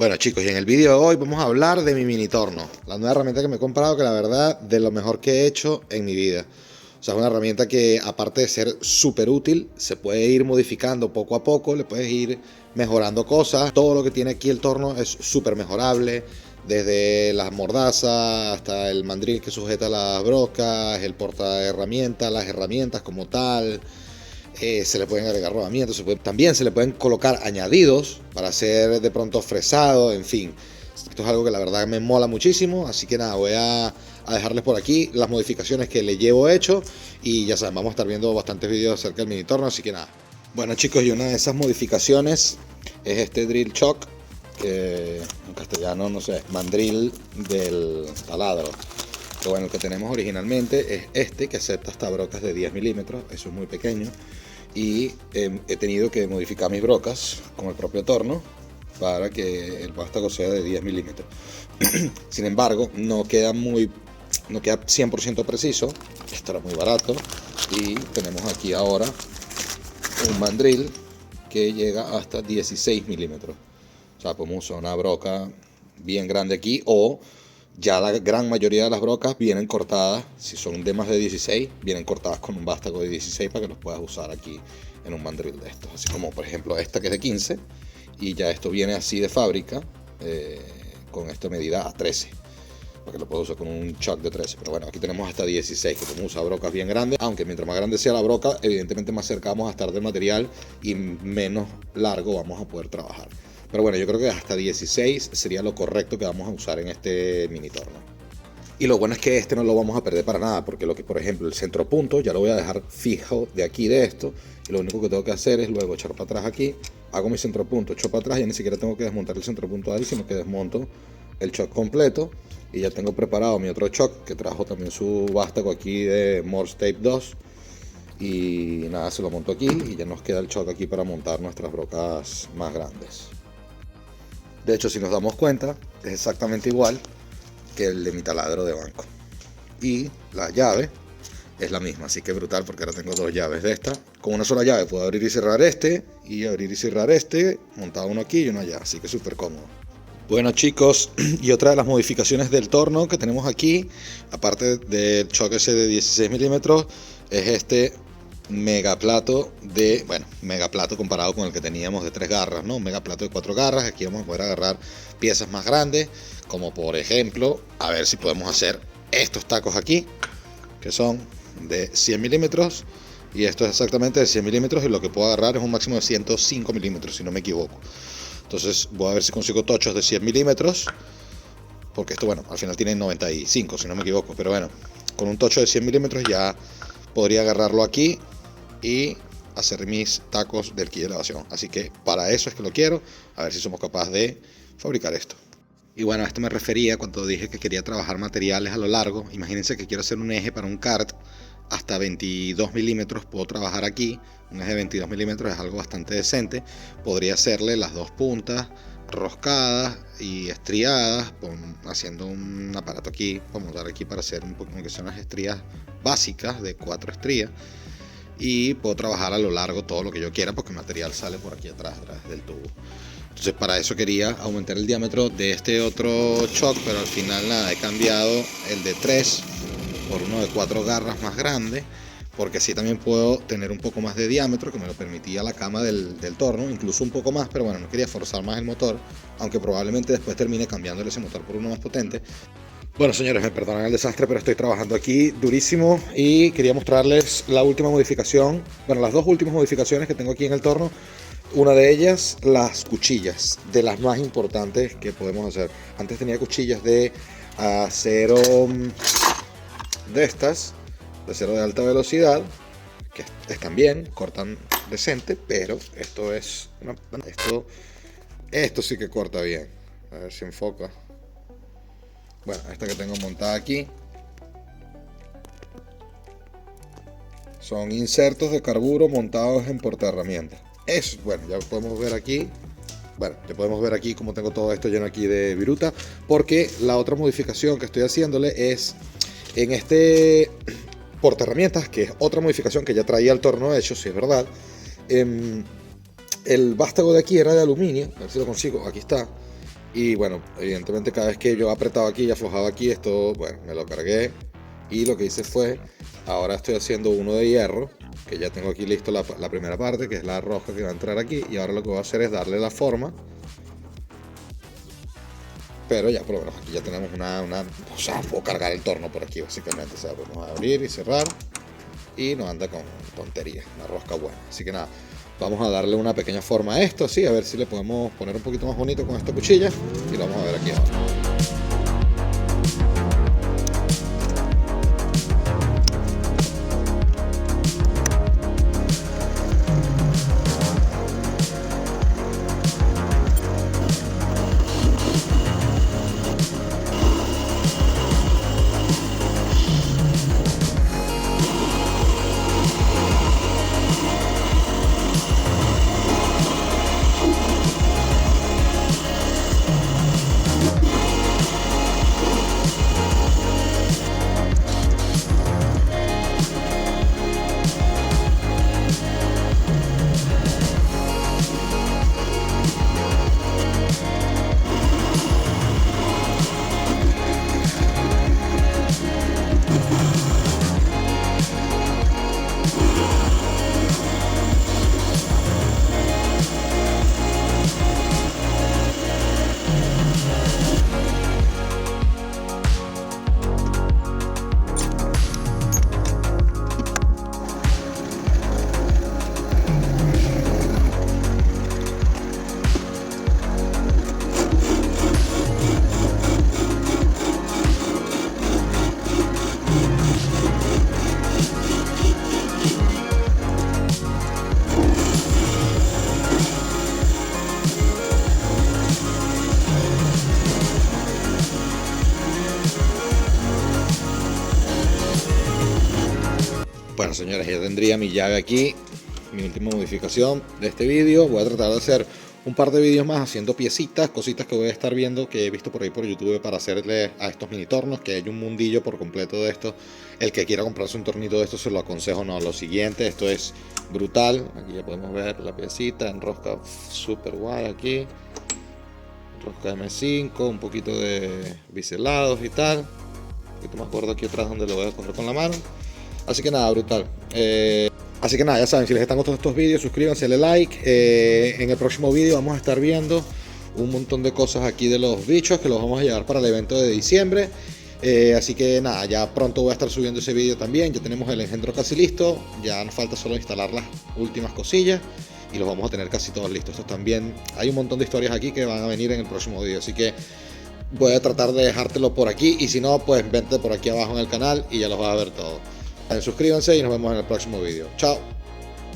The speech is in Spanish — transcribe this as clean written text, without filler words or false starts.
Bueno chicos, y en el vídeo de hoy vamos a hablar de mi mini torno, la nueva herramienta que me he comprado, que la verdad de lo mejor que he hecho en mi vida. O sea, es una herramienta que aparte de ser súper útil, se puede ir modificando poco a poco, le puedes ir mejorando cosas. Todo lo que tiene aquí el torno es súper mejorable, desde las mordazas hasta el mandril que sujeta las brocas, el porta herramientas, las herramientas como tal. Se le pueden agregar rodamientos, también se le pueden colocar añadidos para hacer de pronto fresado, en fin. Esto es algo que la verdad me mola muchísimo, así que nada, voy a dejarles por aquí las modificaciones que le llevo hecho y ya saben, vamos a estar viendo bastantes videos acerca del mini torno, así que nada. Bueno chicos, y una de esas modificaciones es este drill chuck, que en castellano no sé, mandril del taladro. Que bueno, el que tenemos originalmente es este, que acepta hasta brocas de 10 milímetros, eso es muy pequeño. Y he tenido que modificar mis brocas con el propio torno para que el vástago sea de 10 milímetros. Sin embargo, no queda 100% preciso. Esto era muy barato. Y tenemos aquí ahora un mandril que llega hasta 16 milímetros. O sea, podemos usar una broca bien grande aquí, o ya la gran mayoría de las brocas vienen cortadas. Si son de más de 16, vienen cortadas con un vástago de 16 para que los puedas usar aquí en un mandril de estos. Así como por ejemplo esta, que es de 15, y ya esto viene así de fábrica, con esta medida a 13, para que lo puedas usar con un chuck de 13. Pero bueno, aquí tenemos hasta 16, que podemos usar brocas bien grandes, aunque mientras más grande sea la broca, evidentemente más cerca vamos a estar del material y menos largo vamos a poder trabajar. Pero bueno, yo creo que hasta 16 sería lo correcto que vamos a usar en este mini torno. Y lo bueno es que este no lo vamos a perder para nada, porque lo que, por ejemplo, el centro punto ya lo voy a dejar fijo de aquí de esto, y lo único que tengo que hacer es luego echar para atrás aquí, hago mi centro punto, echo para atrás, y ni siquiera tengo que desmontar el centro punto ahí, sino que desmonto el chock completo, y ya tengo preparado mi otro chock, que trajo también su vástago aquí de Morse Tape 2, y nada, se lo monto aquí, y ya nos queda el chock aquí para montar nuestras brocas más grandes. De hecho, si nos damos cuenta, es exactamente igual que el de mi taladro de banco. Y la llave es la misma, así que brutal, porque ahora tengo dos llaves de esta. Con una sola llave puedo abrir y cerrar este, y abrir y cerrar este, montado uno aquí y uno allá, así que súper cómodo. Bueno chicos, y otra de las modificaciones del torno que tenemos aquí, aparte del choque ese de 16 milímetros, es este mega plato mega plato comparado con el que teníamos de 3 garras, ¿no? Un mega plato de 4 garras. Aquí vamos a poder agarrar piezas más grandes, como por ejemplo, a ver si podemos hacer estos tacos aquí, que son de 100 milímetros, y esto es exactamente de 100 milímetros, y lo que puedo agarrar es un máximo de 105 milímetros, si no me equivoco. Entonces voy a ver si consigo tochos de 100 milímetros, porque esto, bueno, al final tiene 95, si no me equivoco, pero bueno, con un tocho de 100 milímetros ya podría agarrarlo aquí y hacer mis tacos del kit de elevación. Así que para eso es que lo quiero, a ver si somos capaces de fabricar esto. Y bueno, a esto me refería cuando dije que quería trabajar materiales a lo largo. Imagínense que quiero hacer un eje para un kart hasta 22 milímetros, puedo trabajar aquí. Un eje de 22 milímetros es algo bastante decente. Podría hacerle las dos puntas roscadas y estriadas, haciendo un aparato aquí, para montar aquí para hacer un poco, que son unas estrías básicas de 4 estrías. Y puedo trabajar a lo largo todo lo que yo quiera, porque el material sale por aquí atrás del tubo. Entonces para eso quería aumentar el diámetro de este otro chock, pero al final nada, he cambiado el de 3 por uno de 4 garras más grande, porque así también puedo tener un poco más de diámetro, que me lo permitía la cama del torno, incluso un poco más, pero bueno, no quería forzar más el motor, aunque probablemente después termine cambiándole ese motor por uno más potente. Bueno señores, me perdonan el desastre, pero estoy trabajando aquí durísimo y quería mostrarles la última modificación, bueno, las dos últimas modificaciones que tengo aquí en el torno. Una de ellas, las cuchillas, de las más importantes que podemos hacer. Antes tenía cuchillas de acero, de estas, de acero de alta velocidad, que están bien, cortan decente, pero esto sí que corta bien. A ver si enfoca. Bueno, esta que tengo montada aquí son insertos de carburo montados en portaherramientas. Eso, bueno, ya podemos ver aquí. Bueno, ya podemos ver aquí cómo tengo todo esto lleno aquí de viruta, porque la otra modificación que estoy haciéndole es en este portaherramientas, que es otra modificación que ya traía el torno hecho, si es verdad. El vástago de aquí era de aluminio, a ver si lo consigo, aquí está. Y bueno, evidentemente cada vez que yo apretaba aquí y aflojaba aquí, esto, bueno, me lo cargué. Y lo que hice fue, ahora estoy haciendo uno de hierro, que ya tengo aquí listo la primera parte, que es la rosca que va a entrar aquí. Y ahora lo que voy a hacer es darle la forma. Pero ya por lo menos aquí ya tenemos o sea, puedo cargar el torno por aquí básicamente. O sea, podemos abrir y cerrar y no anda con tonterías, una rosca buena. Así que nada, vamos a darle una pequeña forma a esto, así, a ver si le podemos poner un poquito más bonito con esta cuchilla. Y lo vamos a ver aquí ahora. Bueno, señores, ya tendría mi llave aquí, mi última modificación de este vídeo. Voy a tratar de hacer un par de vídeos más haciendo piecitas, cositas que voy a estar viendo, que he visto por ahí por YouTube para hacerle a estos mini tornos, que hay un mundillo por completo de esto. El que quiera comprarse un tornito de esto se lo aconsejo. No, lo siguiente, esto es brutal. Aquí ya podemos ver la piecita, enrosca súper guay aquí. Enrosca M5, un poquito de biselados y tal. Un poquito más gordo aquí atrás donde lo voy a coger con la mano. Así que nada, brutal. Así que nada, ya saben, si les están gustando estos vídeos, suscríbanse, denle like. En el próximo vídeo vamos a estar viendo un montón de cosas aquí de los bichos que los vamos a llevar para el evento de diciembre. Así que nada, ya pronto voy a estar subiendo ese vídeo también. Ya tenemos el engendro casi listo. Ya nos falta solo instalar las últimas cosillas y los vamos a tener casi todos listos. Estos también, hay un montón de historias aquí que van a venir en el próximo vídeo. Así que voy a tratar de dejártelo por aquí. Y si no, pues vente por aquí abajo en el canal y ya los vas a ver todos. Suscríbanse y nos vemos en el próximo vídeo. Chao.